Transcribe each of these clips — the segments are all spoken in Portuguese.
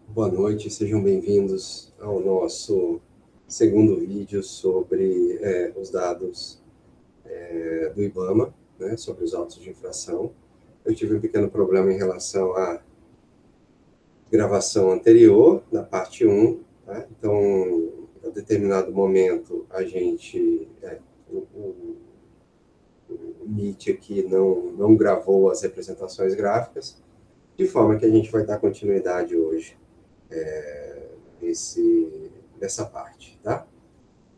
Boa noite, sejam bem-vindos ao nosso segundo vídeo sobre os dados do IBAMA, né, sobre os autos de infração. Eu tive um pequeno problema em relação à gravação anterior, na parte 1, tá? Então, a determinado momento, a gente, o Meet aqui não gravou as representações gráficas, de forma que a gente vai dar continuidade hoje nessa parte, tá?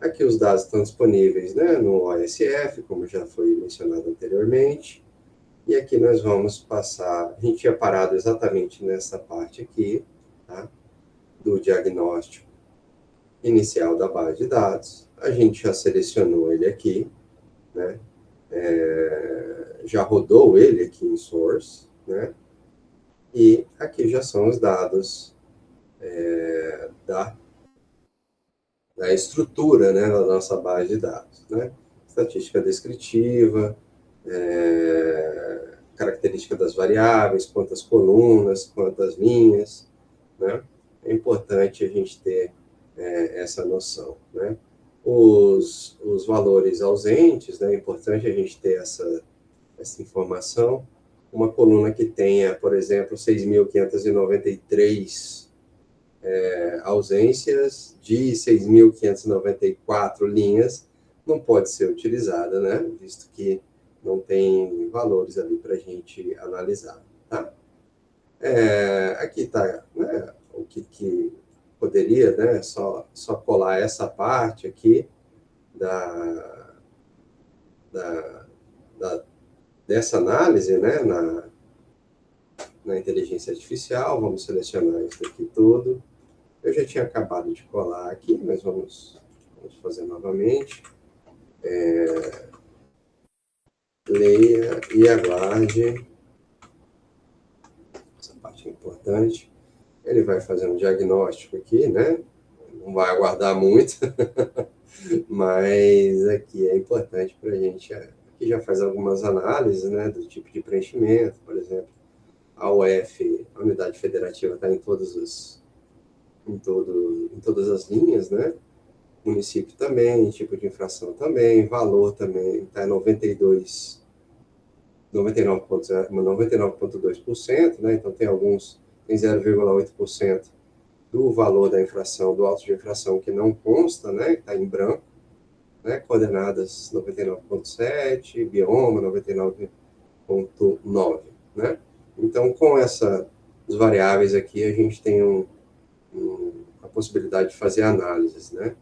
Aqui os dados estão disponíveis, né, no OSF, como já foi mencionado anteriormente, e aqui nós vamos passar, a gente tinha parado exatamente nessa parte aqui, tá, do diagnóstico inicial da base de dados, a gente já selecionou ele aqui, né, já rodou ele aqui em Source, né, e aqui já são os dados da estrutura, né, da nossa base de dados, né? Estatística descritiva, característica das variáveis, quantas colunas, quantas linhas, né? É importante a gente ter essa noção, né? Os valores ausentes, né? É importante a gente ter essa informação. Uma coluna que tenha, por exemplo, 6.593 ausências de 6.594 linhas não pode ser utilizada, né? Visto que não tem valores ali para a gente analisar, tá? Aqui está, né, o que poderia, né, só colar essa parte aqui da, da, da dessa análise, né, na inteligência artificial. Vamos selecionar isso aqui tudo. Eu já tinha acabado de colar aqui, mas vamos fazer novamente. Leia e aguarde. Essa parte é importante. Ele vai fazer um diagnóstico aqui, né? Não vai aguardar muito, mas aqui é importante para a gente. Aqui já faz algumas análises, né, do tipo de preenchimento, por exemplo. A UF, a unidade federativa, está em todas as linhas, né? Município também, tipo de infração também, valor também está em 99,2%, né? Então tem alguns, tem 0,8% do valor da infração, do auto de infração que não consta, né? Está em branco, né? Coordenadas 99,7, bioma 99,9, né? Então com essas variáveis aqui a gente tem a possibilidade de fazer análises, né?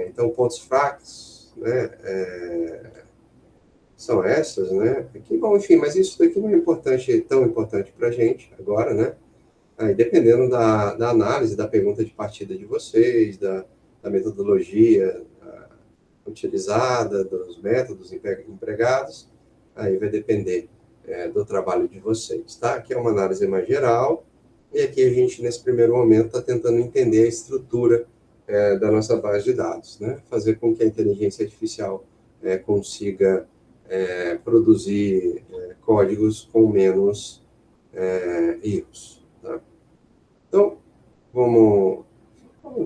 Então pontos fracos, né? São essas, né? Aqui, bom, enfim, mas isso daqui não é importante, tão importante para a gente agora, né? Aí, dependendo da análise, da pergunta de partida de vocês, da metodologia utilizada, dos métodos empregados, aí vai depender do trabalho de vocês, tá? Aqui é uma análise mais geral, e aqui a gente, nesse primeiro momento, está tentando entender a estrutura da nossa base de dados, né? Fazer com que a inteligência artificial consiga produzir códigos com menos erros, tá? Então, não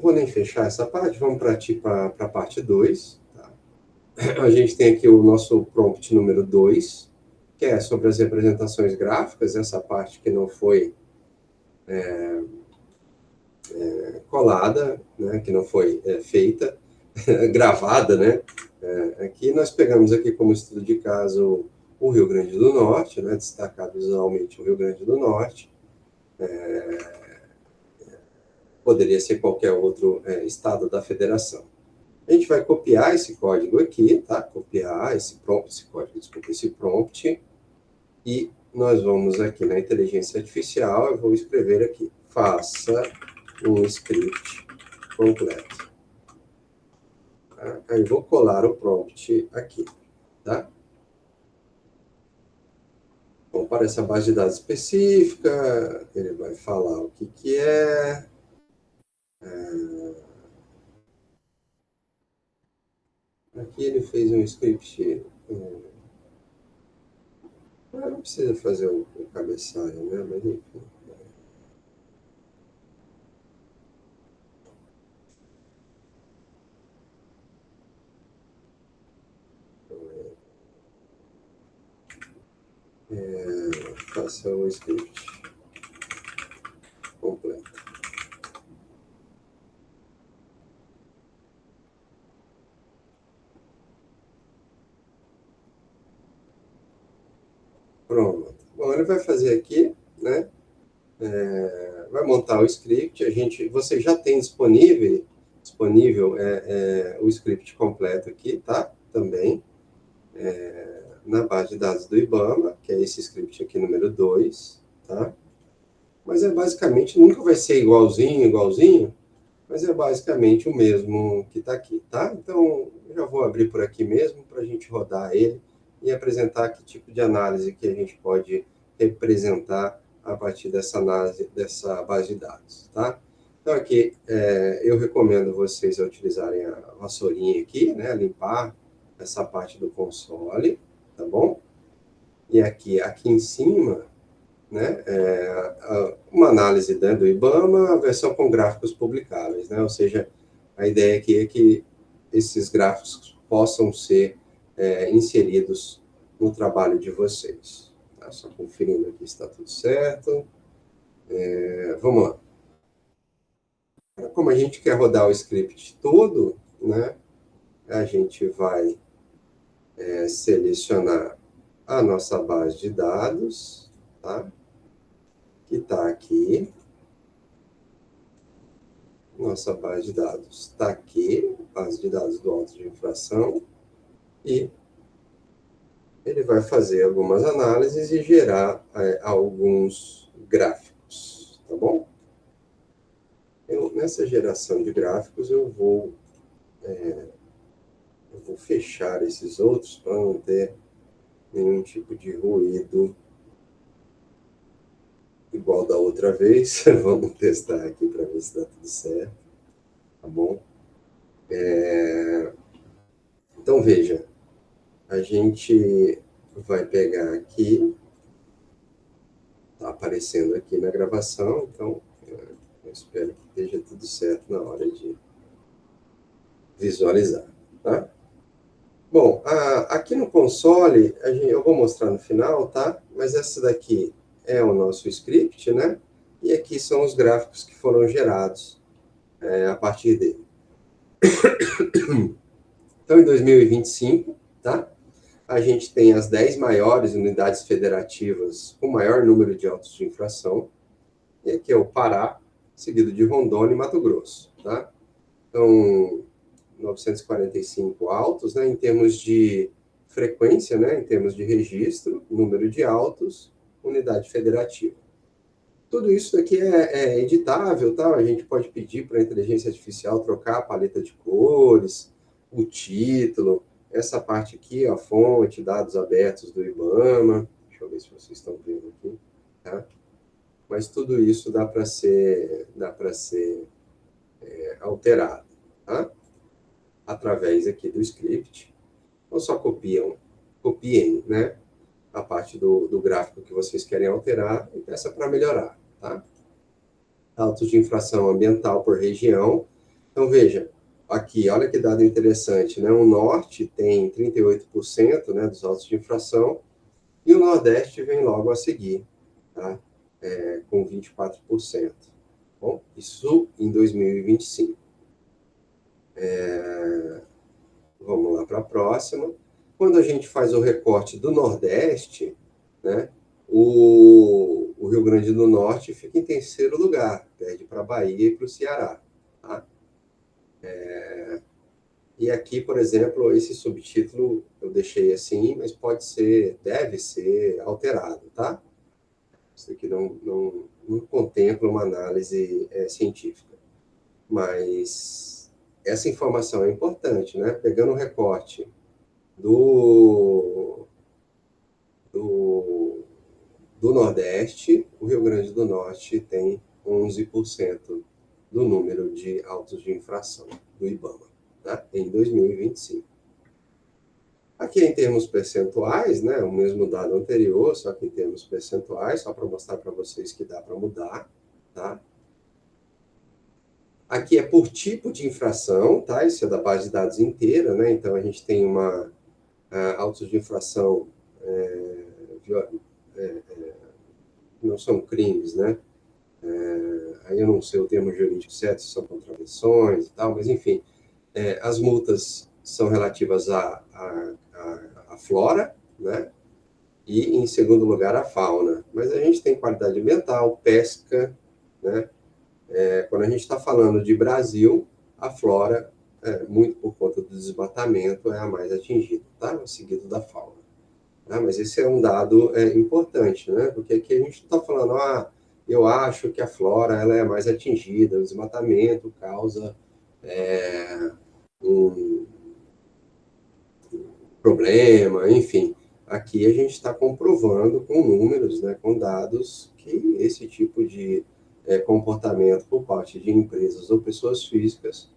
vou nem fechar essa parte, vamos para a parte 2. Tá? A gente tem aqui o nosso prompt número 2, que é sobre as representações gráficas, essa parte que não foi colada, né, que não foi feita, gravada, né? Aqui nós pegamos aqui como estudo de caso o Rio Grande do Norte, né, destacar visualmente o Rio Grande do Norte. Poderia ser qualquer outro estado da federação. A gente vai copiar esse código aqui, tá? Copiar esse código, desculpa, esse prompt, e nós vamos aqui na inteligência artificial, eu vou escrever aqui, faça um script completo. Tá? Aí vou colar o prompt aqui, tá? Bom, para essa base de dados específica, ele vai falar o que é. Aqui ele fez um script. Não precisa fazer o cabeçalho, né? Mas enfim, Faça o script completo. Pronto. Bom, ele vai fazer aqui, né? Vai montar o script. Você já tem disponível o script completo aqui, tá? Também na base de dados do IBAMA, que é esse script aqui número 2, tá? Mas basicamente nunca vai ser igualzinho, mas é basicamente o mesmo que está aqui, tá? Então, eu já vou abrir por aqui mesmo para a gente rodar ele e apresentar que tipo de análise que a gente pode representar a partir dessa análise, dessa base de dados, tá? Então, aqui, eu recomendo vocês a utilizarem a vassourinha aqui, né? Limpar essa parte do console, tá bom? E aqui em cima, né, uma análise, né, do IBAMA, a versão com gráficos publicáveis, né? Ou seja, a ideia aqui é que esses gráficos possam ser inseridos no trabalho de vocês. Tá? Só conferindo aqui se está tudo certo. Vamos lá. Como a gente quer rodar o script todo, né, a gente vai selecionar a nossa base de dados, tá? Que está aqui. Nossa base de dados está aqui, base de dados do auto de infração, e ele vai fazer algumas análises e gerar alguns gráficos, tá bom? Nessa geração de gráficos, eu vou fechar esses outros para não ter nenhum tipo de ruído igual da outra vez. Vamos testar aqui para ver se está tudo certo, tá bom? Então, veja, a gente vai pegar aqui, está aparecendo aqui na gravação, então eu espero que esteja tudo certo na hora de visualizar, tá? Bom, aqui no console, eu vou mostrar no final, tá? Mas essa daqui é o nosso script, né? E aqui são os gráficos que foram gerados a partir dele. Então, em 2025, tá? A gente tem as 10 maiores unidades federativas com maior número de autos de infração. E aqui é o Pará, seguido de Rondônia e Mato Grosso, tá? Então, 945 autos, né, em termos de frequência, né, em termos de registro, número de autos, unidade federativa. Tudo isso aqui é editável, tá? A gente pode pedir para a inteligência artificial trocar a paleta de cores, o título, essa parte aqui, a fonte, dados abertos do IBAMA. Deixa eu ver se vocês estão vendo aqui, tá? Mas tudo isso dá para ser alterado, tá? Através aqui do script. Ou só copiem, né, a parte do gráfico que vocês querem alterar e peça para melhorar, tá? Autos de infração ambiental por região. Então, veja, aqui, olha que dado interessante, né? O Norte tem 38%, né, dos autos de infração e o Nordeste vem logo a seguir, tá? Com 24%. Bom, isso em 2025. Vamos lá para a próxima. Quando a gente faz o recorte do Nordeste, né, o Rio Grande do Norte fica em terceiro lugar, perde para a Bahia e para o Ceará. Tá? E aqui, por exemplo, esse subtítulo eu deixei assim, mas deve ser alterado, tá? Isso aqui não contempla uma análise científica. Mas essa informação é importante, né? Pegando o recorte do Nordeste, o Rio Grande do Norte tem 11% do número de autos de infração do IBAMA, tá? Em 2025. Aqui em termos percentuais, né, o mesmo dado anterior, só que em termos percentuais, só para mostrar para vocês que dá para mudar, tá? Aqui é por tipo de infração, tá? Isso é da base de dados inteira, né? Então a gente tem autos de infração são crimes, né? Aí eu não sei o termo jurídico certo, se são contravenções e tal, mas enfim, as multas são relativas à flora, né? E, em segundo lugar, à fauna. Mas a gente tem qualidade ambiental, pesca, né? Quando a gente está falando de Brasil, a flora, muito por conta do desmatamento, é a mais atingida, tá? Seguido da fauna. Mas esse é um dado importante, né? Porque aqui a gente não está falando, eu acho que a flora ela é mais atingida, o desmatamento causa um problema, enfim. Aqui a gente está comprovando com números, né, com dados, que esse tipo de comportamento por parte de empresas ou pessoas físicas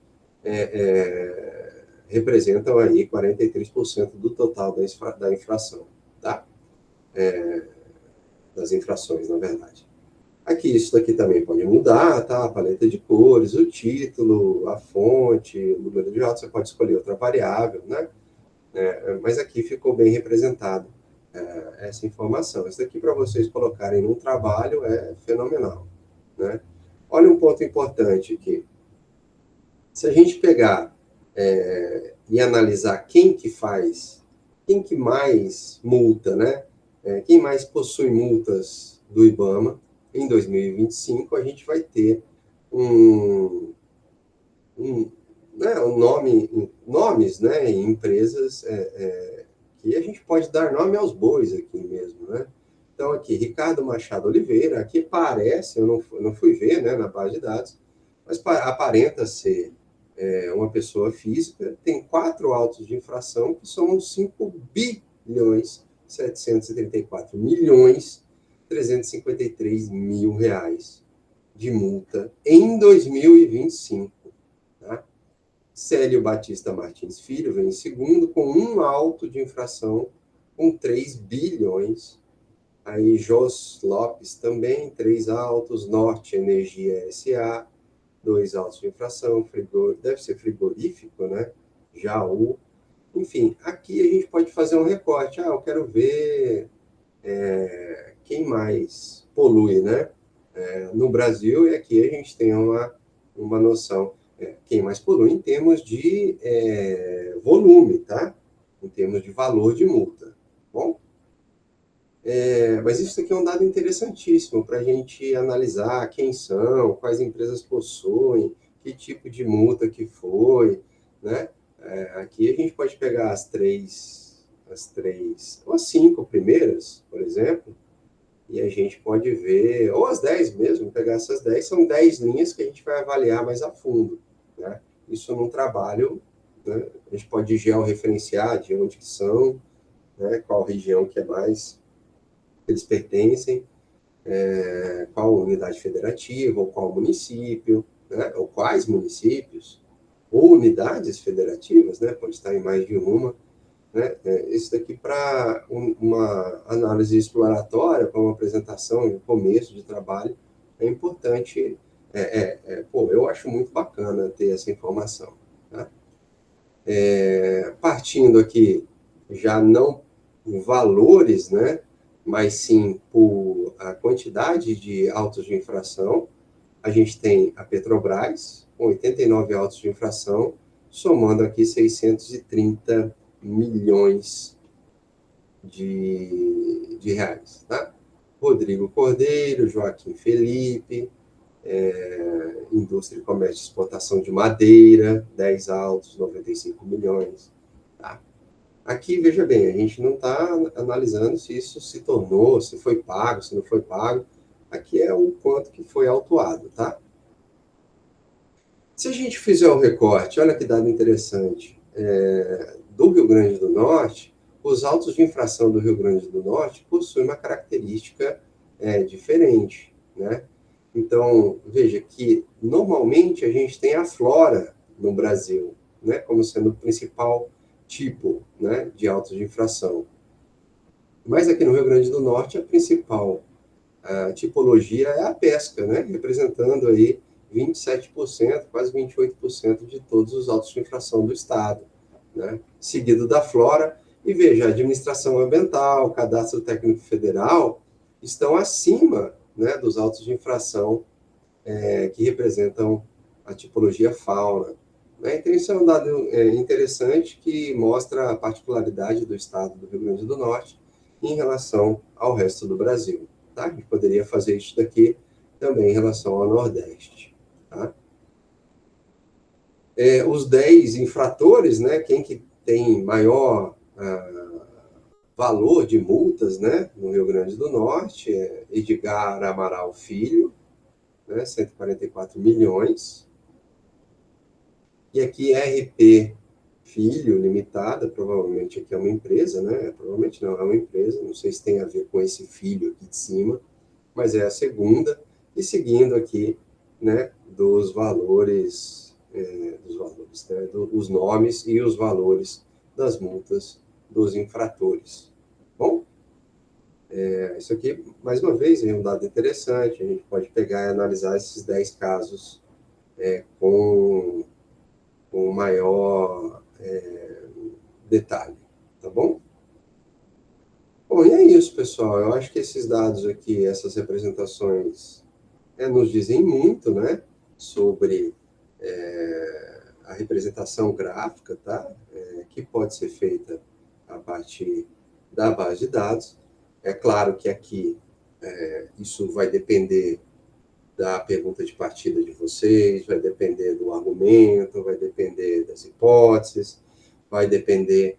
representam aí 43% do total da infração, tá? Das infrações, na verdade. Aqui, isso daqui também pode mudar, tá? A paleta de cores, o título, a fonte, o número de autos, você pode escolher outra variável, né? Mas aqui ficou bem representado essa informação. Isso daqui, para vocês colocarem num trabalho, é fenomenal, né? Olha um ponto importante aqui. Se a gente pegar e analisar quem que mais multa, né? Quem mais possui multas do IBAMA, em 2025, a gente vai ter nomes, né, em empresas que a gente pode dar nome aos bois aqui mesmo, né? Então, aqui, Ricardo Machado Oliveira, aqui parece, eu não fui ver, né, na base de dados, mas aparenta ser uma pessoa física, tem 4 autos de infração, que são 5 bilhões 734 milhões 353 mil reais de multa em 2025. Tá? Célio Batista Martins Filho vem em segundo, com um auto de infração com 3 bilhões. Aí Jos Lopes também, 3 autos. Norte Energia SA, 2 autos de infração. Deve ser frigorífico, né? Jaú. Enfim, aqui a gente pode fazer um recorte. Eu quero ver quem mais polui, né? No Brasil, e aqui a gente tem uma noção. Quem mais polui em termos de volume, tá? Em termos de valor de multa. Bom? Mas isso aqui é um dado interessantíssimo para a gente analisar quem são, quais empresas possuem, que tipo de multa que foi, né? Aqui a gente pode pegar as três, ou as 5 primeiras, por exemplo, e a gente pode ver, ou as 10 mesmo, pegar essas 10, são 10 linhas que a gente vai avaliar mais a fundo, né? Isso num trabalho, né? A gente pode georreferenciar de onde que são, né? Qual região que é mais eles pertencem, qual unidade federativa, ou qual município, né? Ou quais municípios, ou unidades federativas, né? Pode estar em mais de uma, né? Isso daqui para uma análise exploratória, para uma apresentação, um começo de trabalho, é importante. Eu acho muito bacana ter essa informação. Tá? Partindo aqui, já não por valores, né? Mas sim por a quantidade de autos de infração, a gente tem a Petrobras, com 89 autos de infração, somando aqui 630 milhões de reais. Tá? Rodrigo Cordeiro, Joaquim Felipe, Indústria, Comércio e Exportação de Madeira, 10 autos, 95 milhões. Tá? Aqui, veja bem, a gente não está analisando se isso se tornou, se foi pago, se não foi pago. Aqui é o quanto que foi autuado, tá? Se a gente fizer o recorte, olha que dado interessante, do Rio Grande do Norte, os autos de infração do Rio Grande do Norte possuem uma característica diferente, né? Então, veja que, normalmente, a gente tem a flora no Brasil, né, como sendo o principal tipo, né, de autos de infração. Mas aqui no Rio Grande do Norte, a principal tipologia é a pesca, né, representando aí 27%, quase 28% de todos os autos de infração do Estado, né, seguido da flora. E veja, a administração ambiental, o cadastro técnico federal estão acima né, dos autos de infração que representam a tipologia fauna. Né? Então, isso é um dado interessante que mostra a particularidade do estado do Rio Grande do Norte em relação ao resto do Brasil. Tá? A gente poderia fazer isso daqui também em relação ao Nordeste. Tá? Os 10 infratores, né, quem que tem maior valor de multas, né, no Rio Grande do Norte é Edgar Amaral Filho, né, 144 milhões. E aqui RP Filho Limitada, provavelmente aqui é uma empresa, né? Provavelmente não, é uma empresa, não sei se tem a ver com esse filho aqui de cima, mas é a segunda. E seguindo aqui, né, dos valores, né, os nomes e os valores das multas dos infratores. Bom, isso aqui, mais uma vez, é um dado interessante, a gente pode pegar e analisar esses 10 casos com maior detalhe, tá bom? Bom, e é isso, pessoal. Eu acho que esses dados aqui, essas representações, nos dizem muito, né, sobre a representação gráfica, tá? Que pode ser feita a partir da base de dados. É claro que aqui isso vai depender da pergunta de partida de vocês, vai depender do argumento, vai depender das hipóteses, vai depender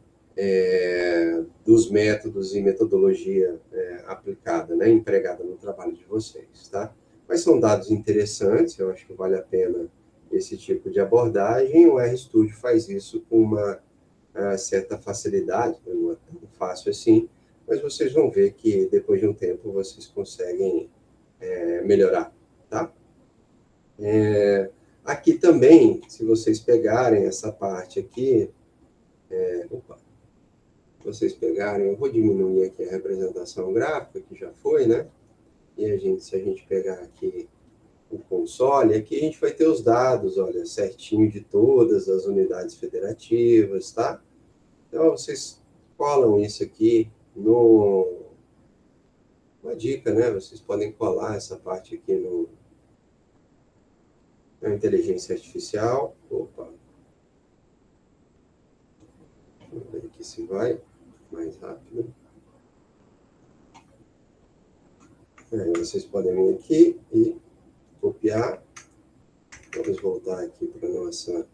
dos métodos e metodologia aplicada, né, empregada no trabalho de vocês, tá? Mas são dados interessantes, eu acho que vale a pena esse tipo de abordagem. O RStudio faz isso com uma certa facilidade, não é tão fácil assim, mas vocês vão ver que depois de um tempo vocês conseguem melhorar, tá? Aqui também, se vocês pegarem essa parte aqui, vocês pegarem, eu vou diminuir aqui a representação gráfica, que já foi, né? E se a gente pegar aqui o console, aqui a gente vai ter os dados, olha, certinho de todas as unidades federativas, tá? Então, vocês colam isso aqui uma dica, né? Vocês podem colar essa parte aqui na inteligência artificial. Opa! Deixa eu ver aqui se vai mais rápido. Aí vocês podem vir aqui e copiar. Vamos voltar aqui para a nossa...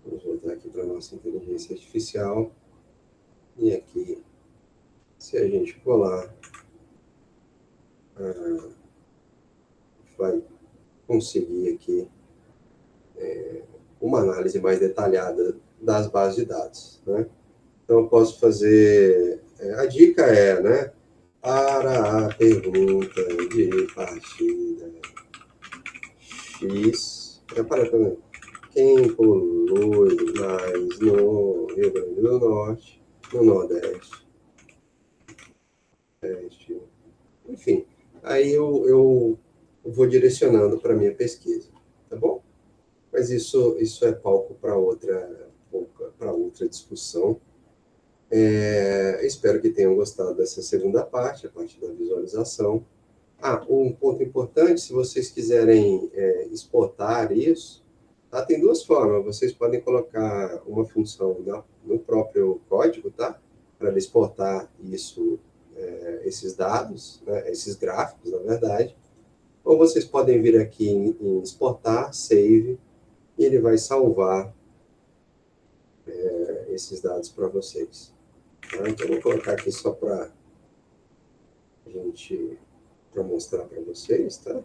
Vamos voltar aqui para a nossa inteligência artificial. E aqui, se a gente colar, vai conseguir aqui uma análise mais detalhada das bases de dados, né? Então, eu posso fazer... a dica né? Para a pergunta de partida X... Quem polui mais no Rio Grande do Norte, no Nordeste, enfim, aí eu vou direcionando para a minha pesquisa, tá bom? Mas isso é palco para outra discussão. Espero que tenham gostado dessa segunda parte, a parte da visualização. Um ponto importante, se vocês quiserem exportar isso, tá? Tem duas formas. Vocês podem colocar uma função no próprio código, tá? Para exportar isso, esses dados, né? Esses gráficos, na verdade. Ou vocês podem vir aqui em exportar, save, e ele vai salvar esses dados para vocês. Tá? Então, eu vou colocar aqui só para mostrar para vocês, tá?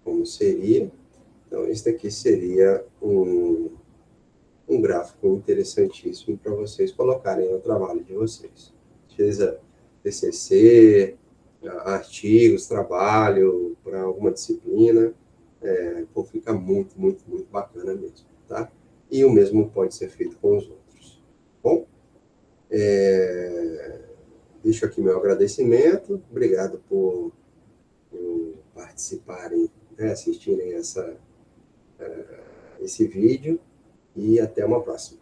Como seria. Então, esse daqui seria um gráfico interessantíssimo para vocês colocarem no trabalho de vocês. Seja TCC, artigos, trabalho para alguma disciplina, fica muito, muito, muito bacana mesmo, tá? E o mesmo pode ser feito com os outros. Bom, deixo aqui meu agradecimento. Obrigado por participarem, né, assistirem esse vídeo, e até uma próxima.